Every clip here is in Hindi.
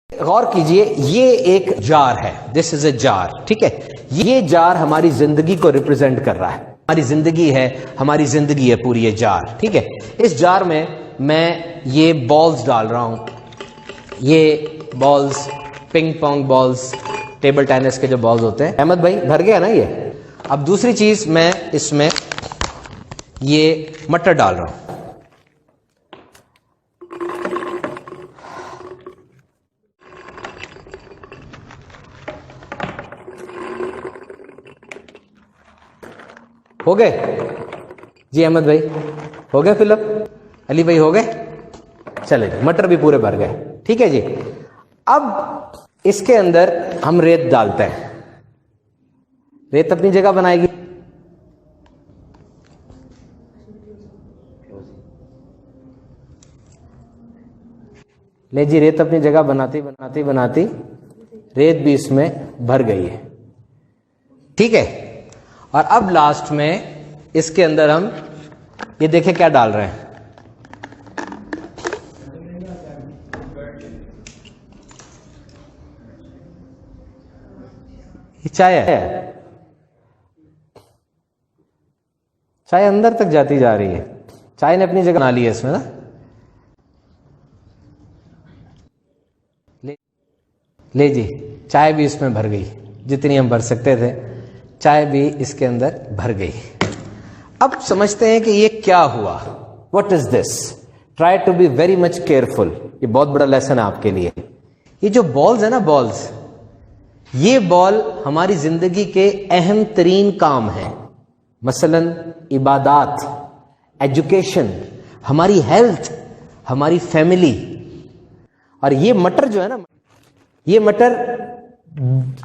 गौर कीजिए, ये एक जार है, दिस इज ए जार, ठीक है। ये जार हमारी जिंदगी को रिप्रेजेंट कर रहा है, हमारी जिंदगी है, हमारी जिंदगी है पूरी ये जार, ठीक है। इस जार में मैं ये बॉल्स डाल रहा हूं, ये balls ping pong balls, table tennis के जो बॉल्स होते हैं। अहमद भाई भर गया ना ये। अब दूसरी चीज मैं इसमें ये मटर डाल रहा हूं, हो गए जी अहमद भाई, हो गए फिलअप, अली भाई हो गए, चले जी, मटर भी पूरे भर गए, ठीक है जी। अब इसके अंदर हम रेत डालते हैं, रेत अपनी जगह बनाएगी, ले जी, रेत अपनी जगह बनाती बनाती बनाती रेत भी इसमें भर गई है, ठीक है। और अब लास्ट में इसके अंदर हम ये देखें क्या डाल रहे हैं, ये चाय है, चाय अंदर तक जाती जा रही है, चाय ने अपनी जगह बना ली है इसमें ना। ले जी, चाय भी इसमें भर गई, जितनी हम भर सकते थे चाय भी इसके अंदर भर गई। अब समझते हैं कि ये क्या हुआ, what is this, try to be very much careful, ये बहुत बड़ा लेसन है आपके लिए। ये जो बॉल्स है ना, बॉल्स, ये बॉल हमारी जिंदगी के अहम तरीन काम है, मसलन इबादात, एजुकेशन, हमारी हेल्थ, हमारी फैमिली। और ये मटर जो है ना, ये मटर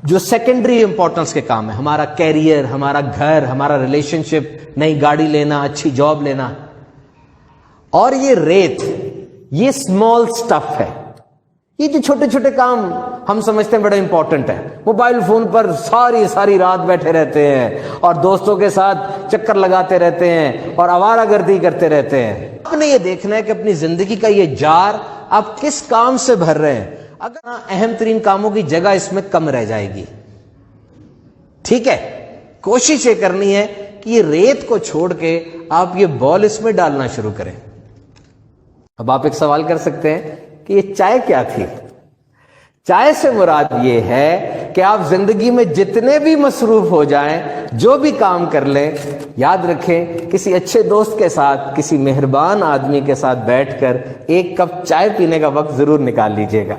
जो सेकेंडरी इंपॉर्टेंस के काम है, हमारा कैरियर, हमारा घर, हमारा रिलेशनशिप, नई गाड़ी लेना, अच्छी जॉब लेना। और ये रेत, ये स्मॉल स्टफ है, ये जो छोटे छोटे काम हम समझते हैं बड़ा इंपॉर्टेंट है। मोबाइल फोन पर सारी सारी रात बैठे रहते हैं और दोस्तों के साथ चक्कर लगाते रहते हैं और आवारागर्दी करते रहते हैं। आपने ये देखना है कि अपनी जिंदगी का ये जार आप किस काम से भर रहे हैं। अगर अहम तरीन कामों की जगह इसमें कम रह जाएगी, ठीक है। कोशिश ये करनी है कि ये रेत को छोड़ के आप ये बॉल इसमें डालना शुरू करें। अब आप एक सवाल कर सकते हैं कि ये चाय क्या थी। चाय से मुराद ये है कि आप जिंदगी में जितने भी मसरूफ हो जाएं, जो भी काम कर लें, याद रखें किसी अच्छे दोस्त के साथ, किसी मेहरबान आदमी के साथ बैठकर एक कप चाय पीने का वक्त जरूर निकाल लीजिएगा।